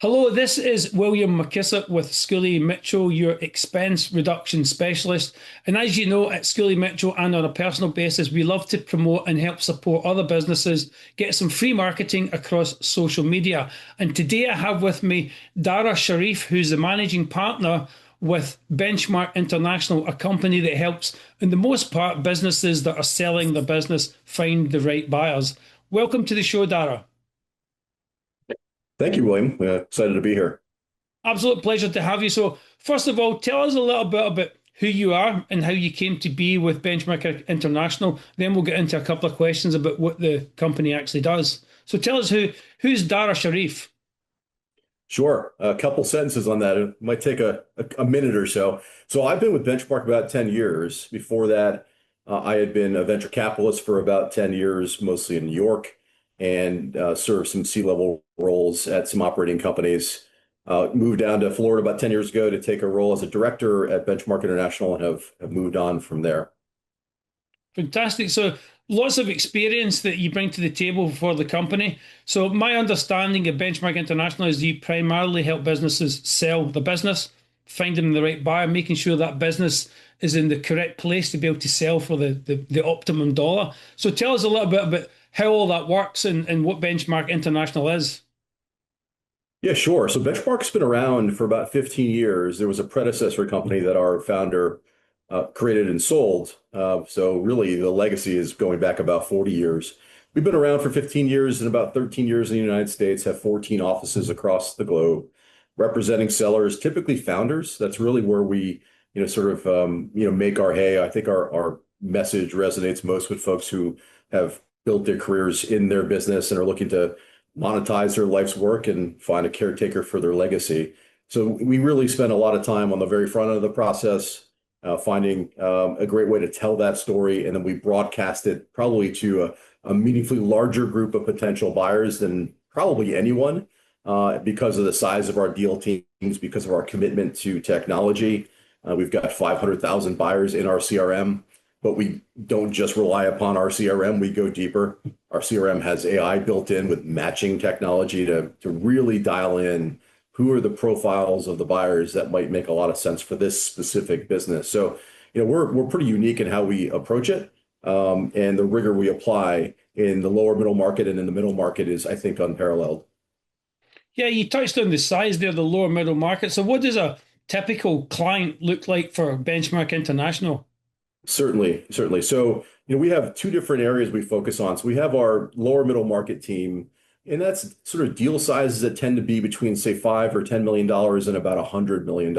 Hello, this is William McKissock with Scully Mitchell, your expense reduction specialist. And as you know, at Scully Mitchell and on a personal basis, we love to promote and help support other businesses get some free marketing across social media. And today I have with me Dara Shareef, who's the managing partner with Benchmark International, a company that helps, in the most part, businesses that are selling their business find the right buyers. Welcome to the show, Dara. Thank you, William. Excited to be here. Absolute pleasure to have you. So, first of all, tell us a little bit about who you are and how you came to be with Benchmark International. Then we'll get into a couple of questions about what the company actually does. So, tell us who's Dara Shareef? Sure. A couple sentences on that. It might take a minute or so. So I've been with Benchmark about 10 years. Before that, I had been a venture capitalist for about 10 years, mostly in New York, and served some C-level roles at some operating companies. Moved down to Florida about 10 years ago to take a role as a director at Benchmark International and have moved on from there. Fantastic. So, lots of experience that you bring to the table for the company. So, my understanding of Benchmark International is you primarily help businesses sell the business, find them the right buyer, making sure that business is in the correct place to be able to sell for the optimum dollar. So, tell us a little bit about how all that works and what Benchmark International is. Yeah, sure. So Benchmark's been around for about 15 years. There was a predecessor company that our founder created and sold. So really, the legacy is going back about 40 years. We've been around for 15 years and about 13 years in the United States, have 14 offices across the globe, representing sellers, typically founders. That's really where we, sort of, make our hay. I think our message resonates most with folks who have built their careers in their business and are looking to monetize their life's work and find a caretaker for their legacy. So we really spend a lot of time on the very front end of the process, finding a great way to tell that story, and then we broadcast it probably to a meaningfully larger group of potential buyers than probably anyone, because of the size of our deal teams, because of our commitment to technology. We've got 500,000 buyers in our CRM, but we don't just rely upon our CRM. We go deeper. Our CRM has AI built in with matching technology to really dial in who are the profiles of the buyers that might make a lot of sense for this specific business. So, we're pretty unique in how we approach it, and the rigor we apply in the lower middle market and in the middle market is, I think, unparalleled. Yeah, you touched on the size there, the lower middle market. So, what does a typical client look like for Benchmark International? Certainly, certainly. So, we have two different areas we focus on. So we have our lower middle market team, and that's sort of deal sizes that tend to be between, say, $5 or $10 million and about $100 million.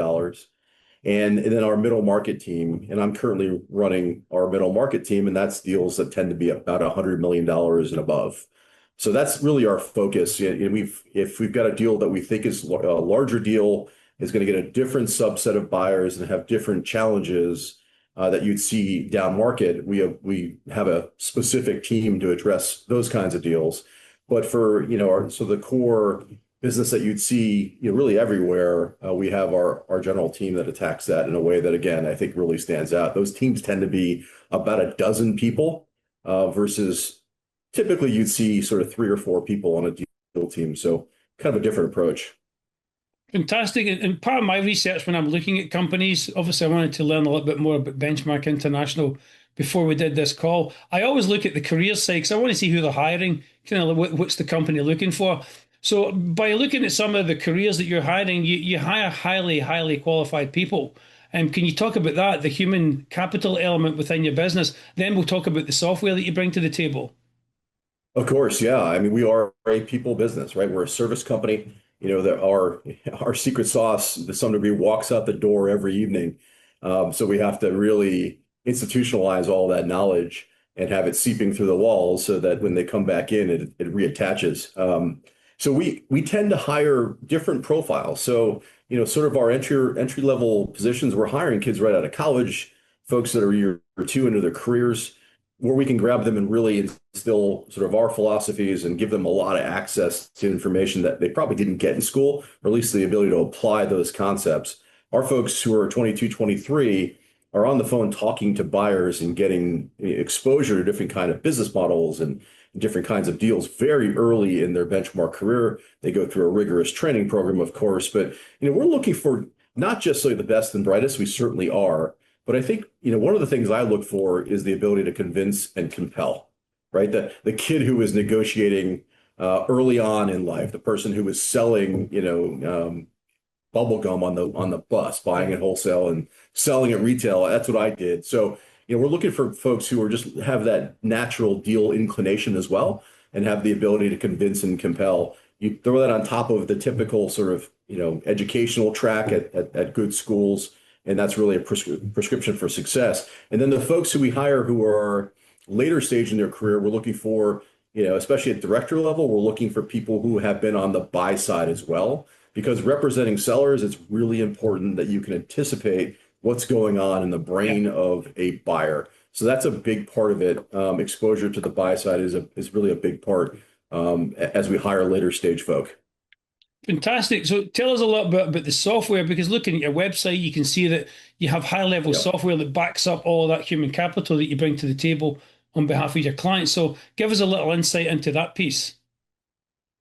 And then our middle market team, and I'm currently running our middle market team, and that's deals that tend to be about $100 million and above. So that's really our focus. And if we've got a deal that we think is a larger deal, is going to get a different subset of buyers and have different challenges that you'd see down market. We have a specific team to address those kinds of deals. But for so the core business that you'd see really everywhere, we have our general team that attacks that in a way that, again, I think really stands out. Those teams tend to be about a dozen people, versus typically you'd see sort of three or four people on a deal team. So kind of a different approach. Fantastic. And part of my research when I'm looking at companies, obviously, I wanted to learn a little bit more about Benchmark International before we did this call. I always look at the career side because I want to see who they're hiring, kind of what's the company looking for. So, by looking at some of the careers that you're hiring, you hire highly qualified people. And can you talk about that, the human capital element within your business? Then we'll talk about the software that you bring to the table. Of course, yeah. I mean, we are a people business, right? We're a service company. That our secret sauce, to some degree, walks out the door every evening. So we have to really institutionalize all that knowledge and have it seeping through the walls so that when they come back in, it reattaches. So we tend to hire different profiles. So, sort of our entry level positions, we're hiring kids right out of college, folks that are a year or two into their careers, where we can grab them and really instill sort of our philosophies and give them a lot of access to information that they probably didn't get in school, or at least the ability to apply those concepts. Our folks who are 22, 23 are on the phone talking to buyers and getting exposure to different kind of business models and different kinds of deals very early in their benchmark career. They go through a rigorous training program, of course, but we're looking for not just like the best and brightest, we certainly are, but I think, one of the things I look for is the ability to convince and compel, right? The kid who is negotiating early on in life, the person who was selling, bubble gum on the bus, buying it wholesale and selling at retail. That's what I did. So, we're looking for folks who are just have that natural deal inclination as well and have the ability to convince and compel. You throw that on top of the typical sort of, educational track at good schools, and that's really a prescription for success. And then the folks who we hire who are later stage in their career, we're looking for, especially at director level, we're looking for people who have been on the buy side as well, because representing sellers, it's really important that you can anticipate what's going on in the brain of a buyer. So that's a big part of it. Exposure to the buy side is really a big part as we hire later stage folk. Fantastic. So tell us a little bit about the software, because looking at your website, you can see that you have high level Yep. software that backs up all of that human capital that you bring to the table on behalf of your clients. So give us a little insight into that piece.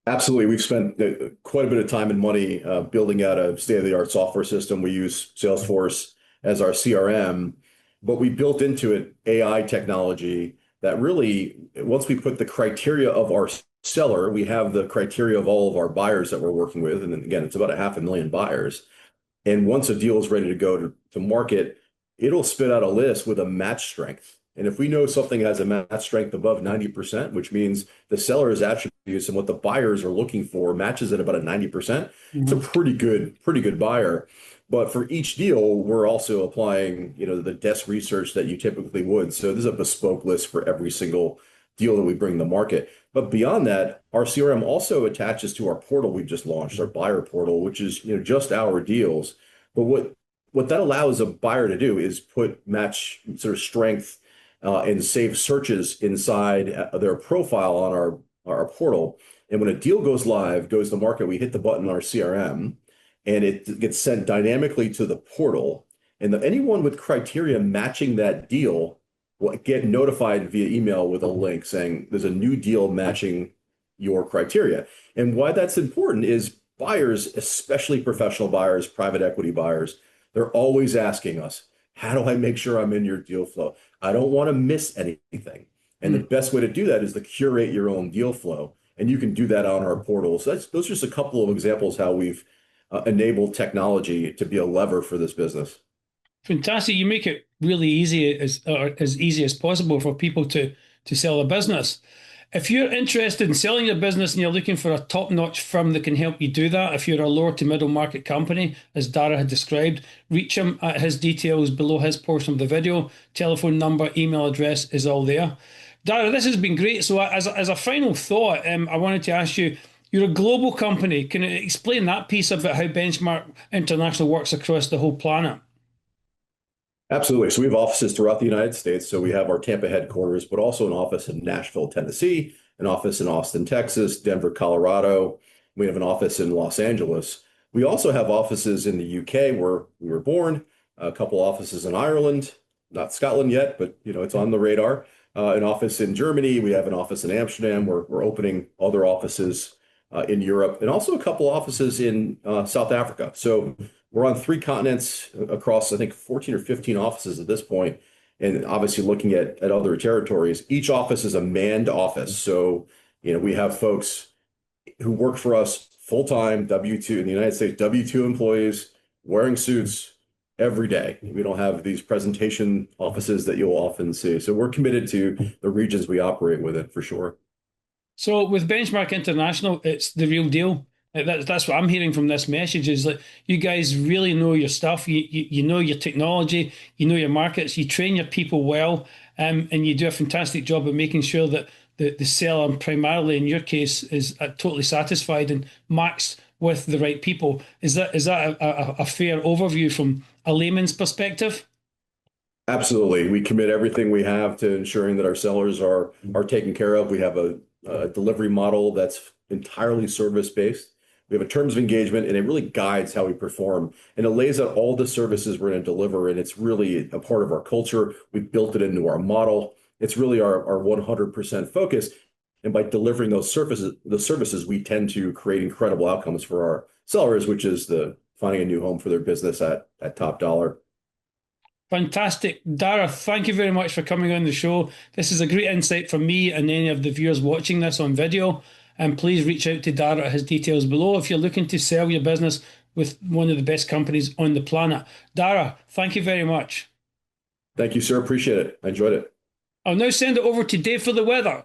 Absolutely. We've spent quite a bit of time and money building out a state-of-the-art software system. We use Salesforce as our CRM, but we built into it AI technology that really, once we put the criteria of our seller, we have the criteria of all of our buyers that we're working with. And then again, it's about 500,000 buyers. And once a deal is ready to go to market, it'll spit out a list with a match strength. And if we know something has a match strength above 90%, which means the seller's attributes and what the buyers are looking for matches at about a 90%, it's a Mhm. pretty good buyer. But for each deal, we're also applying, the desk research that you typically would. So this is a bespoke list for every single deal that we bring to market. But beyond that, our CRM also attaches to our portal we've just launched, our buyer portal, which is, just our deals. But what that allows a buyer to do is put match sort of strength and save searches inside their profile on our portal. And when a deal goes live, goes to market, we hit the button on our CRM and it gets sent dynamically to the portal. And anyone with criteria matching that deal will get notified via email with a link saying there's a new deal matching your criteria. And why that's important is buyers, especially professional buyers, private equity buyers, they're always asking us, how do I make sure I'm in your deal flow? I don't want to miss anything. And the Mm. best way to do that is to curate your own deal flow. And you can do that on our portal. So those are just a couple of examples how we've enabled technology to be a lever for this business. Fantastic. You make it really easy as easy as possible for people to sell a business. If you're interested in selling your business and you're looking for a top-notch firm that can help you do that, if you're a lower to middle market company, as Dara had described, reach him at his details below his portion of the video. Telephone number, email address is all there. Dara, this has been great. So as a final thought, I wanted to ask you, you're a global company. Can you explain that piece about how Benchmark International works across the whole planet? Absolutely. So we have offices throughout the United States. So we have our Tampa headquarters, but also an office in Nashville, Tennessee, an office in Austin, Texas, Denver, Colorado. We have an office in Los Angeles. We also have offices in the UK where we were born, a couple offices in Ireland, not Scotland yet, but it's on the radar. An office in Germany. We have an office in Amsterdam. We're opening other offices in Europe, and also a couple offices in South Africa. So we're on 3 continents across, I think, 14 or 15 offices at this point, and obviously looking at other territories. Each office is a manned office. So, we have folks who work for us full-time, W-2 in the United States, W-2 employees wearing suits every day. We don't have these presentation offices that you'll often see. So we're committed to the regions we operate within for sure. So with Benchmark International, it's the real deal. That's what I'm hearing from this message is that you guys really know your stuff. You know your technology, you know your markets, you train your people well, and you do a fantastic job of making sure that the seller, primarily in your case, is totally satisfied and matched with the right people. Is that a fair overview from a layman's perspective? Absolutely. We commit everything we have to ensuring that our sellers are taken care of. We have a delivery model that's entirely service-based. We have a terms of engagement, and it really guides how we perform. And it lays out all the services we're going to deliver, and it's really a part of our culture. We've built it into our model. It's really our 100% focus. And by delivering those services, we tend to create incredible outcomes for our sellers, which is the finding a new home for their business at top dollar. Fantastic. Dara, thank you very much for coming on the show. This is a great insight for me and any of the viewers watching this on video. And please reach out to Dara at his details below if you're looking to sell your business with one of the best companies on the planet. Dara, thank you very much. Thank you, sir. Appreciate it. I enjoyed it. I'll now send it over to Dave for the weather.